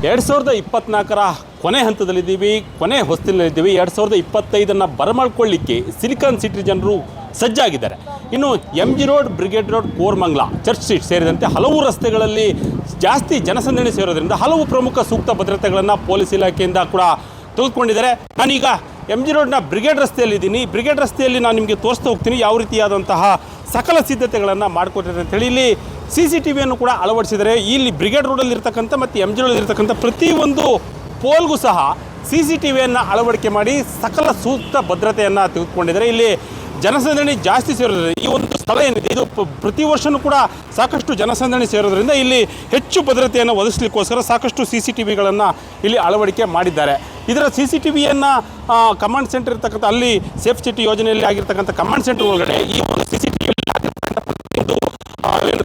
2024ರ ಕೊನೆ ಹಂತದಲ್ಲಿದ್ದೀವಿ, ಕೊನೆ ಹೊಸ್ತಿನಲ್ಲಿದ್ದೀವಿ. 2025 ಬರಮಾಡ್ಕೊಳ್ಳಿಕ್ಕೆ silicon city ಜನರು ಸಜ್ಜಾಗಿದ್ದಾರೆ. ಇನ್ನು MG road, brigade road, Koramangala, church street ಸೇರಿದಂತೆ ಹಲವು ರಸ್ತೆಗಳಲ್ಲಿ ಜಾಸ್ತಿ ಜನಸಂದಣಿ ಸೇರೋದ್ರಿಂದ ಹಲವು ಪ್ರಮುಖ ಸೂಕ್ತ ಭದ್ರತೆಗಳನ್ನು ಪೊಲೀಸ್ ಇಲಾಖೆಯಿಂದ ಕೂಡ ತೆಗೆದುಕೊಂಡಿದ್ದಾರೆ. ನಾನೀಗ MG ರೋಡ್ನ ಬ್ರಿಗೇಡ್ ರಸ್ತೆಯಲ್ಲಿದ್ದೀನಿ. ಬ್ರಿಗೇಡ್ ರಸ್ತೆಯಲ್ಲಿ ನಾನು ನಿಮಗೆ ತೋರಿಸ್ತಾ ಹೋಗ್ತೀನಿ ಯಾವ ರೀತಿಯಾದಂತಹ ಸಕಲ ಸಿದ್ಧತೆಗಳನ್ನು ಮಾಡಿಕೊಟ್ಟಿದ್ದಾರೆ ಅಂತೇಳಿ. ಇಲ್ಲಿ CCTV ಕೂಡ ಅಳವಡಿಸಿದರೆ ಇಲ್ಲಿ ಬ್ರಿಗೇಡ್ ರೋಡಲ್ಲಿ ಇರ್ತಕ್ಕಂಥ ಮತ್ತು MG ರೋಡಲ್ಲಿ ಇರ್ತಕ್ಕಂಥ ಪ್ರತಿಯೊಂದು ಪೋಲ್ಗೂ ಸಹ CCTV ಅಳವಡಿಕೆ ಮಾಡಿ ಸಕಲ ಸೂಕ್ತ ಭದ್ರತೆಯನ್ನು ತೆಗೆದುಕೊಂಡಿದ್ದಾರೆ. ಇಲ್ಲಿ ಜನಸಂದಣಿ ಜಾಸ್ತಿ ಸೇರೋದ್ರಿಂದ ಈ ಒಂದು ಸ್ಥಳ ಏನಿದೆ ಇದು ಪ್ರತಿ ವರ್ಷವೂ ಕೂಡ ಸಾಕಷ್ಟು ಜನಸಂದಣಿ ಸೇರೋದ್ರಿಂದ ಇಲ್ಲಿ ಹೆಚ್ಚು ಭದ್ರತೆಯನ್ನು ಒದಗಿಸಲಿಕ್ಕೋಸ್ಕರ ಸಾಕಷ್ಟು CCTVಗಳನ್ನು ಇಲ್ಲಿ ಅಳವಡಿಕೆ ಮಾಡಿದ್ದಾರೆ. ಇದರ CCTVಯನ್ನು ಕಮಾಂಡ್ ಸೆಂಟರ್ ಇರ್ತಕ್ಕಂಥ ಅಲ್ಲಿ ಸೇಫ್ ಸಿಟಿ ಯೋಜನೆಯಲ್ಲಿ ಆಗಿರ್ತಕ್ಕಂಥ ಕಮಾಂಡ್ ಸೆಂಟರ್ ಒಳಗಡೆ ಈ ಒಂದು CCTV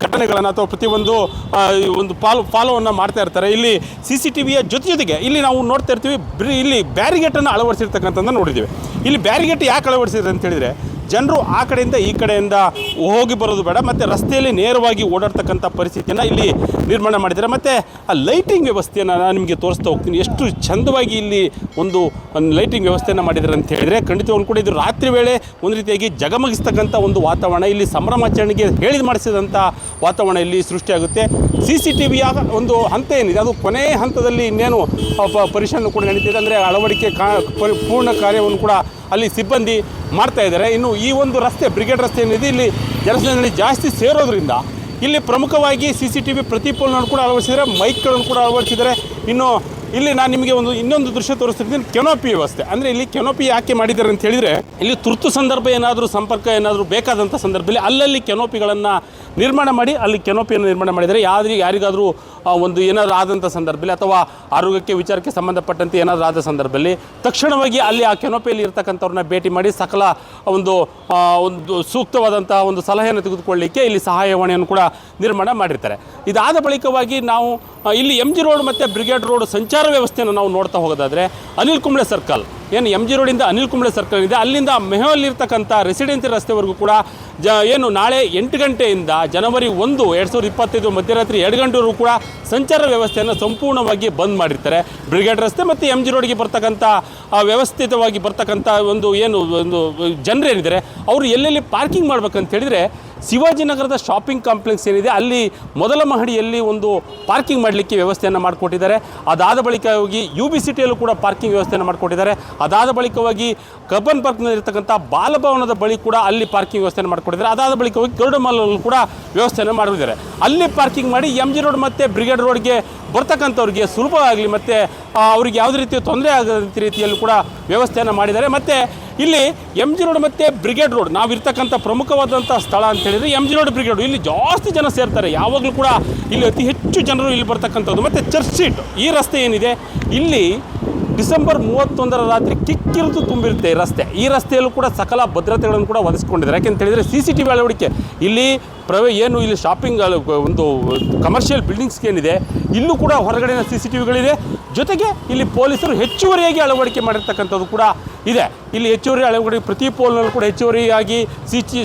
ಘಟನೆಗಳನ್ನು ಅಥವಾ ಪ್ರತಿಯೊಂದು ಒಂದು ಫಾಲೋವನ್ನು ಮಾಡ್ತಾ ಇರ್ತಾರೆ. ಇಲ್ಲಿ CCTVಯ ಜೊತೆಗೆ ಇಲ್ಲಿ ನಾವು ನೋಡ್ತಾ ಇರ್ತೀವಿ, ಇಲ್ಲಿ ಬ್ಯಾರಿಗೇಟನ್ನು ಅಳವಡಿಸಿರ್ತಕ್ಕಂಥದ್ದನ್ನು ನೋಡಿದ್ದೀವಿ. ಇಲ್ಲಿ ಬ್ಯಾರಿಗೇಟ್ ಯಾಕೆ ಅಳವಡಿಸಿದ್ರೆ ಅಂತ ಹೇಳಿದರೆ ಜನರು ಆ ಕಡೆಯಿಂದ ಈ ಕಡೆಯಿಂದ ಹೋಗಿ ಬರೋದು ಬೇಡ, ಮತ್ತು ರಸ್ತೆಯಲ್ಲಿ ನೇರವಾಗಿ ಓಡಾಡ್ತಕ್ಕಂಥ ಪರಿಸ್ಥಿತಿಯನ್ನು ಇಲ್ಲಿ ನಿರ್ಮಾಣ ಮಾಡಿದ್ದಾರೆ. ಮತ್ತು ಆ ಲೈಟಿಂಗ್ ವ್ಯವಸ್ಥೆಯನ್ನು ನಾನು ನಿಮಗೆ ತೋರಿಸ್ತಾ ಹೋಗ್ತೀನಿ. ಎಷ್ಟು ಚಂದವಾಗಿ ಇಲ್ಲಿ ಒಂದು ಲೈಟಿಂಗ್ ವ್ಯವಸ್ಥೆಯನ್ನು ಮಾಡಿದ್ದಾರೆ ಅಂತ ಹೇಳಿದರೆ ಖಂಡಿತವಾಗಿ ಕೂಡ ಇದು ರಾತ್ರಿ ವೇಳೆ ಒಂದು ರೀತಿಯಾಗಿ ಜಗಮಗಿಸ್ತಕ್ಕಂಥ ಒಂದು ವಾತಾವರಣ, ಇಲ್ಲಿ ಸಂಭ್ರಮಾಚರಣೆಗೆ ಹೇಳಿದ ಮಾಡಿಸಿದಂಥ ವಾತಾವರಣ ಇಲ್ಲಿ ಸೃಷ್ಟಿಯಾಗುತ್ತೆ. CCTVಯ ಒಂದು ಹಂತ ಏನಿದೆ ಅದು ಕೊನೆಯ ಹಂತದಲ್ಲಿ ಇನ್ನೇನು ಪರಿಶೀಲನೆ ಕೂಡ ನಡೀತಿದೆ. ಅಂದರೆ ಅಳವಡಿಕೆ ಪೂರ್ಣ ಕಾರ್ಯವನ್ನು ಕೂಡ ಅಲ್ಲಿ ಸಿಬ್ಬಂದಿ ಮಾಡ್ತಾ ಇದ್ದಾರೆ. ಇನ್ನು ಈ ಒಂದು ರಸ್ತೆ ಬ್ರಿಗೇಡ್ ರಸ್ತೆ ಏನಿದೆ ಇಲ್ಲಿ ಜನಸಂದಣಿ ಜಾಸ್ತಿ ಸೇರೋದ್ರಿಂದ ಇಲ್ಲಿ ಪ್ರಮುಖವಾಗಿ CCTV ಪ್ರತಿ ಪೋಲ್ಗಳನ್ನು ಕೂಡ ಅಳವಡಿಸಿದ್ದಾರೆ, ಮೈಕ್ಗಳನ್ನು ಕೂಡ ಅಳವಡಿಸಿದ್ದಾರೆ. ಇನ್ನು ಇಲ್ಲಿ ನಾನು ನಿಮಗೆ ಇನ್ನೊಂದು ದೃಶ್ಯ ತೋರಿಸ್ತಿರ್ತೀನಿ, ಕೆನೋಪಿ ವ್ಯವಸ್ಥೆ. ಅಂದರೆ ಇಲ್ಲಿ ಕೆನೋಪಿ ಯಾಕೆ ಮಾಡಿದ್ದಾರೆ ಅಂತ ಹೇಳಿದರೆ ಇಲ್ಲಿ ತುರ್ತು ಸಂದರ್ಭ ಏನಾದರೂ ಸಂಪರ್ಕ ಏನಾದರೂ ಬೇಕಾದಂಥ ಸಂದರ್ಭದಲ್ಲಿ ಅಲ್ಲಲ್ಲಿ ಕೆನೋಪಿಗಳನ್ನು ನಿರ್ಮಾಣ ಮಾಡಿ ಅಲ್ಲಿ ಕೆನೋಪಿಯನ್ನು ನಿರ್ಮಾಣ ಮಾಡಿದರೆ ಯಾರಿಗಾದರೂ ಒಂದು ಏನಾದರೂ ಆದಂಥ ಸಂದರ್ಭದಲ್ಲಿ ಅಥವಾ ಆರೋಗ್ಯಕ್ಕೆ ವಿಚಾರಕ್ಕೆ ಸಂಬಂಧಪಟ್ಟಂತೆ ಏನಾದರೂ ಆದ ಸಂದರ್ಭದಲ್ಲಿ ತಕ್ಷಣವಾಗಿ ಅಲ್ಲಿ ಆ ಕೆನೋಪಿಯಲ್ಲಿ ಇರ್ತಕ್ಕಂಥವ್ರನ್ನ ಭೇಟಿ ಮಾಡಿ ಸಕಲ ಒಂದು ಸೂಕ್ತವಾದಂಥ ಒಂದು ಸಲಹೆಯನ್ನು ತೆಗೆದುಕೊಳ್ಳಲಿಕ್ಕೆ ಇಲ್ಲಿ ಸಹಾಯವಾಣಿಯನ್ನು ಕೂಡ ನಿರ್ಮಾಣ ಮಾಡಿರ್ತಾರೆ. ಇದಾದ ಬಳಿಕವಾಗಿ ನಾವು ಇಲ್ಲಿ MG ರೋಡ್ ಮತ್ತು ಬ್ರಿಗೇಡ್ ರೋಡ್ ಸಂಚಾರ ವ್ಯವಸ್ಥೆಯನ್ನು ನಾವು ನೋಡ್ತಾ ಹೋಗೋದಾದರೆ ಅನಿಲ್ ಕುಂಬ್ಳೆ ಸರ್ಕಲ್ ಏನು MG ರೋಡಿಂದ ಅನಿಲ್ ಕುಂಬ್ಳೆ ಸರ್ಕಲ್ ಇದೆ ಅಲ್ಲಿಂದ ಮೆಹೋಲ್ಲಿರ್ತಕ್ಕಂಥ ರೆಸಿಡೆನ್ಸಿ ರಸ್ತೆವರೆಗೂ ಕೂಡ ಏನು ನಾಳೆ 8 ಗಂಟೆಯಿಂದ ಜನವರಿ 1, 2025 ಮಧ್ಯರಾತ್ರಿ 2 ಗಂಟೆವರೆಗೂ ಕೂಡ ಸಂಚಾರ ವ್ಯವಸ್ಥೆಯನ್ನು ಸಂಪೂರ್ಣವಾಗಿ ಬಂದ್ ಮಾಡಿರ್ತಾರೆ. ಬ್ರಿಗೇಡ್ ರಸ್ತೆ ಮತ್ತು MG ರೋಡ್ಗೆ ಬರ್ತಕ್ಕಂಥ ವ್ಯವಸ್ಥಿತವಾಗಿ ಬರ್ತಕ್ಕಂಥ ಒಂದು ಜನರೇನಿದ್ದಾರೆ ಅವರು ಎಲ್ಲೆಲ್ಲಿ ಪಾರ್ಕಿಂಗ್ ಮಾಡ್ಬೇಕಂತ ಹೇಳಿದರೆ ಶಿವಾಜಿನಗರದ ಶಾಪಿಂಗ್ ಕಾಂಪ್ಲೆಕ್ಸ್ ಏನಿದೆ ಅಲ್ಲಿ ಮೊದಲ ಮಹಡಿಯಲ್ಲಿ ಒಂದು ಪಾರ್ಕಿಂಗ್ ಮಾಡಲಿಕ್ಕೆ ವ್ಯವಸ್ಥೆಯನ್ನು ಮಾಡಿಕೊಟ್ಟಿದ್ದಾರೆ. ಅದಾದ ಬಳಿಕವಾಗಿ UB ಸಿಟಿಯಲ್ಲೂ ಕೂಡ ಪಾರ್ಕಿಂಗ್ ವ್ಯವಸ್ಥೆಯನ್ನು ಮಾಡಿಕೊಟ್ಟಿದ್ದಾರೆ. ಅದಾದ ಬಳಿಕವಾಗಿ ಕಬ್ಬನ್ ಪಾರ್ಕ್ನಲ್ಲಿರ್ತಕ್ಕಂಥ ಬಾಲಭವನದ ಬಳಿ ಕೂಡ ಅಲ್ಲಿ ಪಾರ್ಕಿಂಗ್ ವ್ಯವಸ್ಥೆಯನ್ನು ಮಾಡಿಕೊಟ್ಟಿದ್ದಾರೆ. ಅದಾದ ಬಳಿಕವಾಗಿ ಗರುಡಮಲ್ಲೂ ಕೂಡ ವ್ಯವಸ್ಥೆಯನ್ನು ಮಾಡಿದ್ದಾರೆ. ಅಲ್ಲಿ ಪಾರ್ಕಿಂಗ್ ಮಾಡಿ MG ರೋಡ್ ಮತ್ತು ಬ್ರಿಗೇಡ್ ರೋಡ್ಗೆ ಬರ್ತಕ್ಕಂಥವ್ರಿಗೆ ಸುಲಭ ಆಗಲಿ ಮತ್ತು ಅವ್ರಿಗೆ ಯಾವುದೇ ರೀತಿಯ ತೊಂದರೆ ಆಗದ ರೀತಿಯಲ್ಲೂ ಕೂಡ ವ್ಯವಸ್ಥೆಯನ್ನು ಮಾಡಿದ್ದಾರೆ. ಮತ್ತು ಇಲ್ಲಿ MG ರೋಡ್ ಮತ್ತು ಬ್ರಿಗೇಡ್ ರೋಡ್ ನಾವಿರ್ತಕ್ಕಂಥ ಪ್ರಮುಖವಾದಂಥ ಸ್ಥಳ ಅಂತ ಹೇಳಿದರೆ MG ರೋಡ್ ಬ್ರಿಗೇಡ್ ಇಲ್ಲಿ ಜಾಸ್ತಿ ಜನ ಸೇರ್ತಾರೆ. ಯಾವಾಗಲೂ ಕೂಡ ಇಲ್ಲಿ ಅತಿ ಹೆಚ್ಚು ಜನರು ಇಲ್ಲಿ ಬರ್ತಕ್ಕಂಥದ್ದು. ಮತ್ತು ಚರ್ಚ್ ಸ್ಟ್ರೀಟ್ ಈ ರಸ್ತೆ ಏನಿದೆ ಇಲ್ಲಿ ಡಿಸೆಂಬರ್ 31ರ ರಾತ್ರಿ ಕಿಕ್ಕಿರಿದು ತುಂಬಿರುತ್ತೆ ಈ ರಸ್ತೆ. ಈ ರಸ್ತೆಯಲ್ಲೂ ಕೂಡ ಸಕಲ ಭದ್ರತೆಗಳನ್ನು ಕೂಡ ಒದಗಿಸ್ಕೊಂಡಿದ್ದಾರೆ. ಯಾಕೆಂತ ಹೇಳಿದರೆ CCTV ಅಳವಡಿಕೆ ಇಲ್ಲಿ ಏನು ಇಲ್ಲಿ ಶಾಪಿಂಗ್ ಒಂದು ಕಮರ್ಷಿಯಲ್ ಬಿಲ್ಡಿಂಗ್ಸ್ ಏನಿದೆ ಇಲ್ಲೂ ಕೂಡ ಹೊರಗಡೆನ CCTVಗಳಿದೆ. ಜೊತೆಗೆ ಇಲ್ಲಿ ಪೊಲೀಸರು ಹೆಚ್ಚುವರಿಯಾಗಿ ಅಳವಡಿಕೆ ಮಾಡಿರ್ತಕ್ಕಂಥದ್ದು ಕೂಡ ಇದೆ. ಇಲ್ಲಿ ಹೆಚ್ಚುವರಿ ಅಳವಡಿಕೆ ಪ್ರತಿ ಪೋಲ್ನಲ್ಲೂ ಕೂಡ ಹೆಚ್ಚುವರಿಯಾಗಿ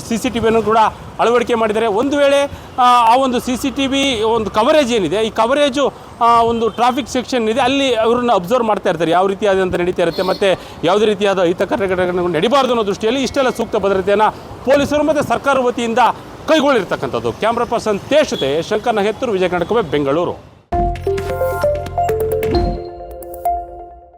CCTVಯನ್ನು ಕೂಡ ಅಳವಡಿಕೆ ಮಾಡಿದ್ದಾರೆ. ಒಂದು ವೇಳೆ ಆ ಒಂದು CCTV ಒಂದು ಕವರೇಜ್ ಏನಿದೆ ಈ ಕವರೇಜು ಒಂದು ಟ್ರಾಫಿಕ್ ಸೆಕ್ಷನ್ ಇದೆ ಅಲ್ಲಿ ಅವರನ್ನು ಅಬ್ಸರ್ವ್ ಮಾಡ್ತಾ ಇರ್ತಾರೆ ಯಾವ ರೀತಿಯಾದಂಥ ನಡೀತಾ ಇರುತ್ತೆ ಮತ್ತು ಯಾವುದೇ ರೀತಿಯಾದ ಅಹಿತಕರ ಘಟನೆಗಳು ನಡೀಬಾರ್ದು ಅನ್ನೋ ದೃಷ್ಟಿಯಲ್ಲಿ ಇಷ್ಟೆಲ್ಲ ಸೂಕ್ತ ಭದ್ರತೆಯನ್ನು ಪೊಲೀಸರು ಮತ್ತು ಸರ್ಕಾರ ವತಿಯಿಂದ ಕೈಗೊಳ್ಳಿರ್ತಕ್ಕಂಥದ್ದು. ಕ್ಯಾಮ್ರಾ ಪರ್ಸನ್ ತೇಜ್ ಜೊತೆ ಶಂಕರ್ ನಗೆತ್ತೂರು, ವಿಜಯ ಕರ್ನಾಟಕ, ಬೆಂಗಳೂರು.